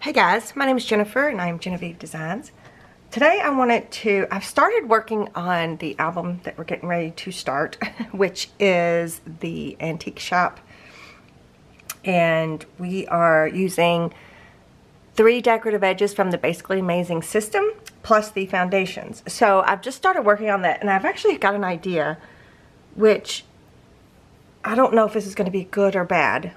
Hey guys, my name is Jennifer and I'm Jenofeve Designs. Today I've started working on the album that we're getting ready to start, which is the Antique Shop. And we are using 3 decorative edges from the Basically Amazing system, plus the foundations. So I've just started working on that and I've actually got an idea, which I don't know if this is going to be good or bad,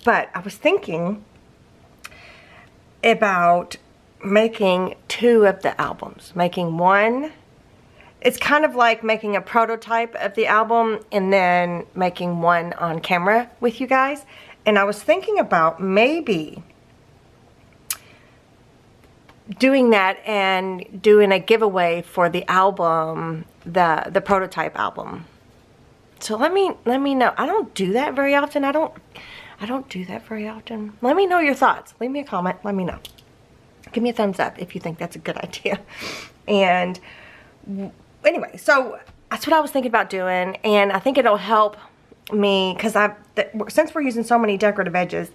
but I was thinking about making 2 of the albums. Making one, it's kind of like making a prototype of the album and then making one on camera with you guys. And I was thinking about maybe doing that and doing a giveaway for the album, the prototype album. So let me know. I don't do that very often. I don't do that very often. Let me know your thoughts. Leave me a comment. Let me know. Give me a thumbs up if you think that's a good idea. And anyway, so that's what I was thinking about doing. And I think it'll help me because since we're using so many decorative edges,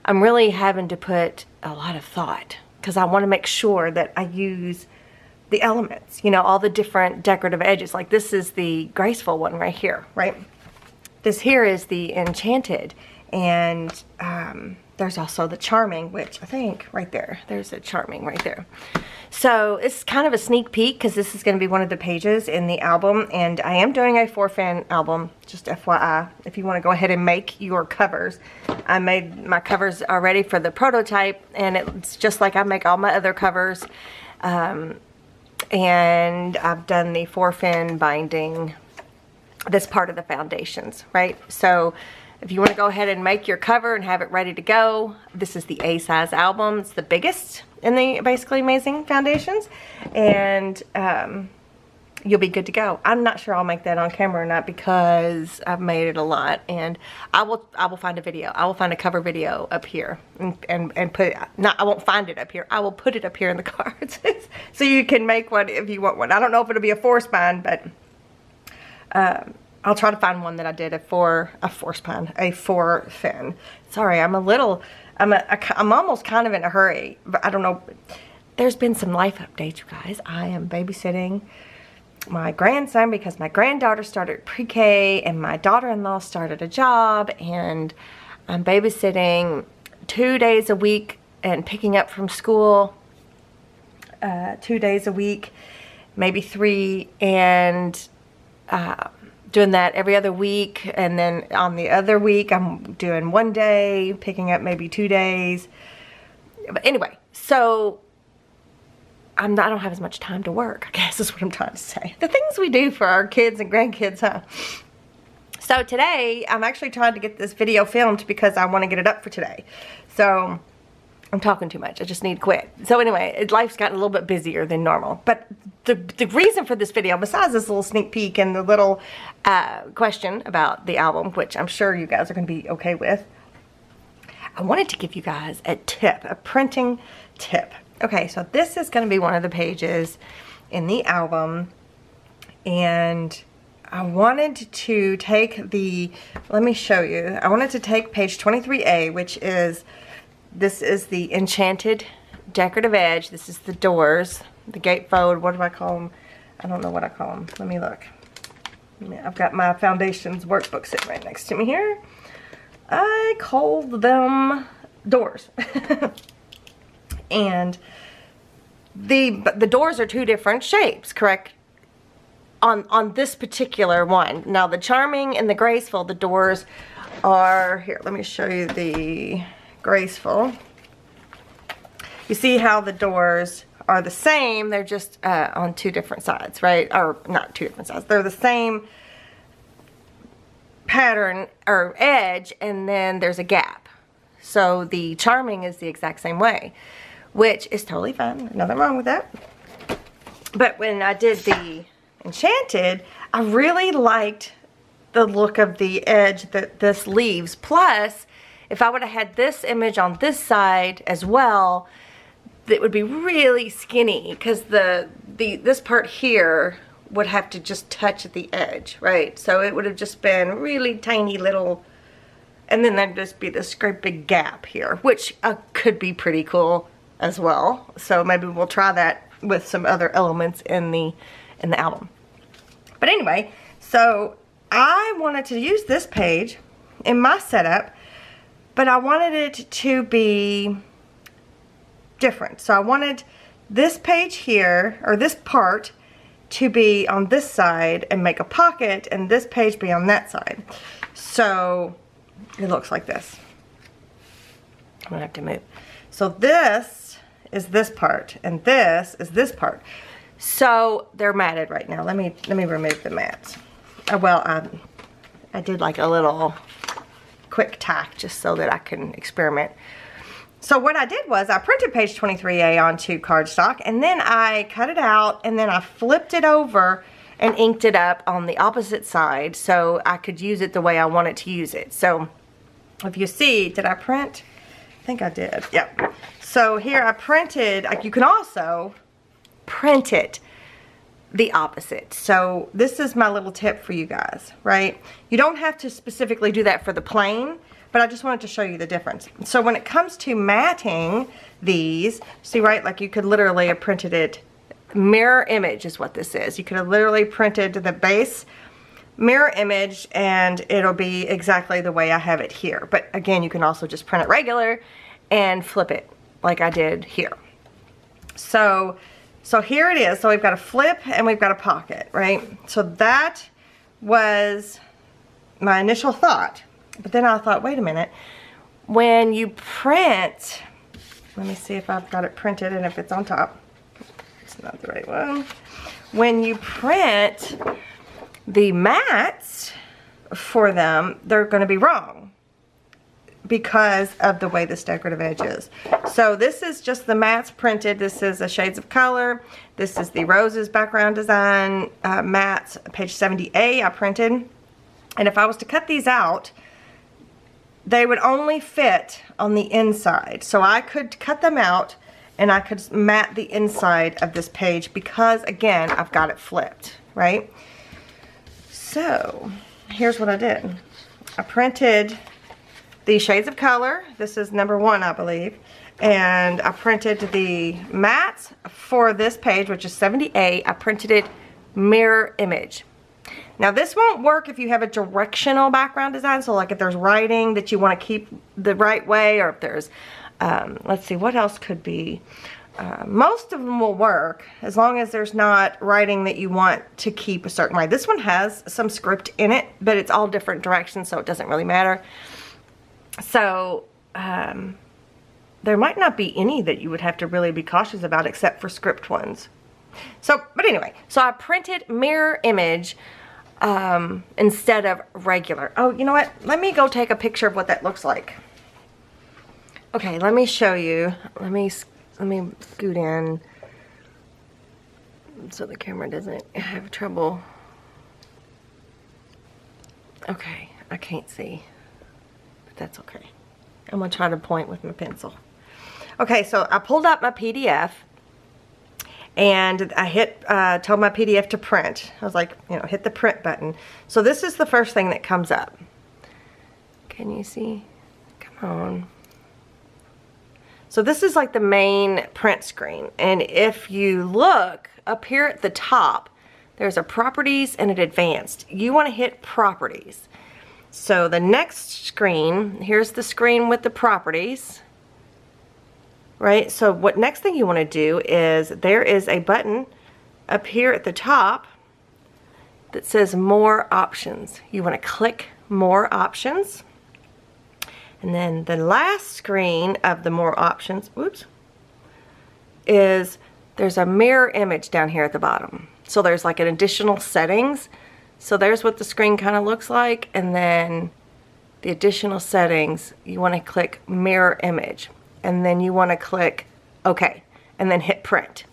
I'm really having to put a lot of thought because I want to make sure that I use the elements, you know, all the different decorative edges. Like this is the Graceful one right here, right? This here is the Enchanted. And there's also the Charming, which I think right there, there's a Charming right there. So it's kind of a sneak peek because this is going to be one of the pages in the album. And I am doing a 4-fan album, just FYI, if you want to go ahead and make your covers. I made my covers already for the prototype, and it's just like I make all my other covers. And I've done the 4-fan binding, this part of the foundations, right? So if you want to go ahead and make your cover and have it ready to go, this is the A-size album. It's the biggest in the Basically Amazing foundations, and you'll be good to go. I'm not sure I'll make that on camera or not because I've made it a lot, and I will find a video. I will find a cover video up here and put it. I won't find it up here. I will put it up here in the cards so you can make one if you want one. I don't know if it'll be a 4-spine, but I'll try to find one that I did a 4-fin. Sorry, I'm almost kind of in a hurry, but I don't know. There's been some life updates, you guys. I am babysitting my grandson because my granddaughter started pre-K and my daughter-in-law started a job, and I'm babysitting 2 days a week and picking up from school 2 days a week, maybe 3, and doing that every other week. And then on the other week I'm doing 1 day, picking up maybe 2 days. But anyway, so I don't have as much time to work, I guess is what I'm trying to say. The things we do for our kids and grandkids, huh? So today I'm actually trying to get this video filmed because I want to get it up for today. So I'm talking too much. I just need to quit. So anyway, life's gotten a little bit busier than normal. But the reason for this video, besides this little sneak peek and the little question about the album, which I'm sure you guys are going to be okay with, I wanted to give you guys a tip, a printing tip. Okay, so this is going to be one of the pages in the album. And I wanted to take let me show you. I wanted to take page 23A, which is, this is the Enchanted decorative edge. This is the doors, the gatefold. What do I call them? I don't know what I call them. Let me look. I've got my foundations workbook sitting right next to me here. I called them doors. And the doors are 2 different shapes, correct? On this particular one. Now the Charming and the Graceful, the doors are, here, let me show you the Graceful. You see how the doors are the same, they're just on 2 different sides, right? Or not 2 different sides, they're the same pattern or edge, and then there's a gap. So the Charming is the exact same way, which is totally fine, nothing wrong with that. But when I did the Enchanted, I really liked the look of the edge that this leaves. Plus, if I would have had this image on this side as well, it would be really skinny because this part here would have to just touch the edge, right? So it would have just been really tiny little And then there'd just be this great big gap here, which could be pretty cool. as well. So maybe we'll try that with some other elements in the album. But anyway, so I wanted to use this page in my setup, but I wanted it to be different. So I wanted this page here, or this part, to be on this side and make a pocket, and this page be on that side. So it looks like this. I'm gonna have to move. So this is this part, and this is this part. So they're matted right now. Let me remove the mats. Well, I did like a little quick tack just so that I can experiment. So what I did was I printed page 23A onto cardstock, and then I cut it out, and then I flipped it over and inked it up on the opposite side so I could use it the way I wanted to use it. So if you see, did I print? I think I did. Yep. So here I printed, like, you can also print it the opposite. So this is my little tip for you guys, right? You don't have to specifically do that for the plain, but I just wanted to show you the difference. So when it comes to matting these, see, right, like you could literally have printed it, mirror image is what this is. You could have literally printed the base mirror image and it'll be exactly the way I have it here. But again, you can also just print it regular and flip it like I did here. So here it is. So we've got a flip and we've got a pocket, right? So that was my initial thought. But then I thought, wait a minute. When you print, let me see if I've got it printed and if it's on top. It's not the right one. When you print the mats for them, they're going to be wrong because of the way this decorative edge is. So this is just the mats printed. This is the shades of color. This is the roses background design mats, page 70A I printed. And if I was to cut these out, they would only fit on the inside. So I could cut them out and I could mat the inside of this page because, again, I've got it flipped, right? So here's what I did. I printed the shades of color. This is number 1, I believe. And I printed the mats for this page, which is 70A. I printed it mirror image. Now this won't work if you have a directional background design. So like if there's writing that you want to keep the right way, or if there's, let's see, what else could be? Most of them will work as long as there's not writing that you want to keep a certain way. This one has some script in it, but it's all different directions, so it doesn't really matter. So there might not be any that you would have to really be cautious about except for script ones. So, but anyway, so I printed mirror image instead of regular. Oh, you know what? Let me go take a picture of what that looks like. Okay, let me show you. Let me scoot in so the camera doesn't have trouble. Okay, I can't see, but that's okay. I'm gonna try to point with my pencil. Okay, so I pulled up my PDF and I told my PDF to print. I was like, you know, hit the print button. So this is the first thing that comes up. Can you see? Come on. So this is like the main print screen. And if you look up here at the top, there's a properties and an advanced. You want to hit properties. So the next screen, here's the screen with the properties. Right, so what next thing you want to do is there is a button up here at the top that says more options. You want to click more options. And then the last screen of the more options, whoops, is there's a mirror image down here at the bottom. So there's like an additional settings. So there's what the screen kind of looks like. And then the additional settings, you want to click mirror image. And then you want to click OK and then hit print.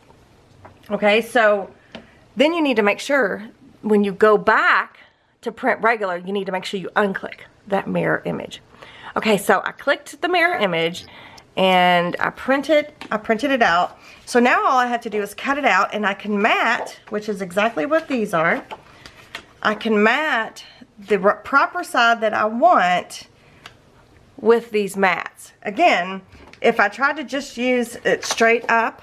Okay, so then you need to make sure when you go back to print regular, you need to make sure you unclick that mirror image. Okay, so I clicked the mirror image and I printed it out. So now all I have to do is cut it out and I can mat, which is exactly what these are. I can mat the proper side that I want with these mats. Again, if I tried to just use it straight up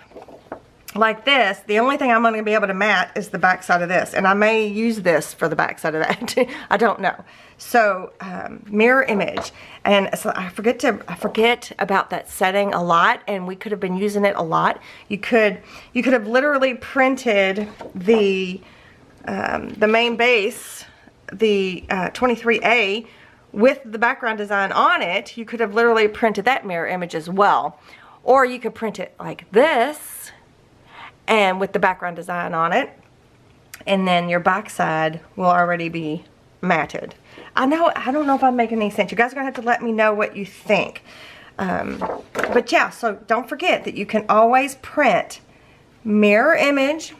like this, the only thing I'm going to be able to mat is the back side of this, and I may use this for the back side of that. I don't know. So mirror image, and so I forget about that setting a lot, and we could have been using it a lot. You could have literally printed the main base, the 23A, with the background design on it. You could have literally printed that mirror image as well, or you could print it like this, and with the background design on it, and then your backside will already be matted. I don't know if I'm making any sense. You guys are gonna have to let me know what you think. But yeah, so don't forget that you can always print mirror image.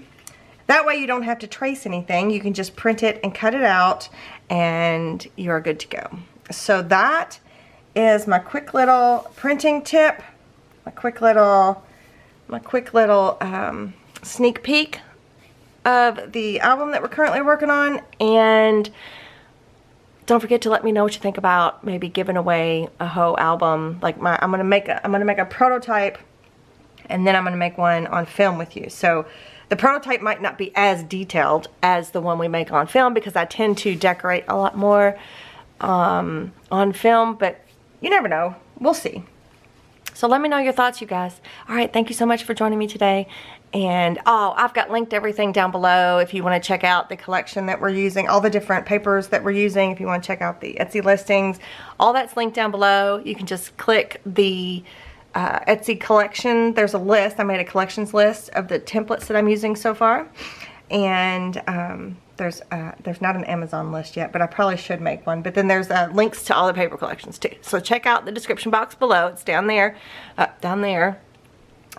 That way you don't have to trace anything. You can just print it and cut it out, and you're good to go. So that is my quick little printing tip, my quick little sneak peek of the album that we're currently working on. And don't forget to let me know what you think about maybe giving away a whole album. Like I'm gonna make a prototype, and then I'm gonna make one on film with you. So the prototype might not be as detailed as the one we make on film, because I tend to decorate a lot more on film, but you never know. We'll see. So let me know your thoughts, you guys. All right, thank you so much for joining me today. And I've got linked everything down below if you want to check out the collection that we're using, all the different papers that we're using. If you want to check out the Etsy listings, all that's linked down below. You can just click the Etsy collection. There's a list. I made a collections list of the templates that I'm using so far. And there's not an Amazon list yet, but I probably should make one. But then there's links to all the paper collections too. So check out the description box below. It's down there,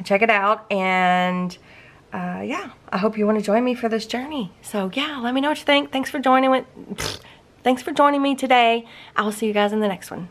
Check it out. And yeah, I hope you want to join me for this journey. So yeah, let me know what you think. Thanks for joining me today. I will see you guys in the next one.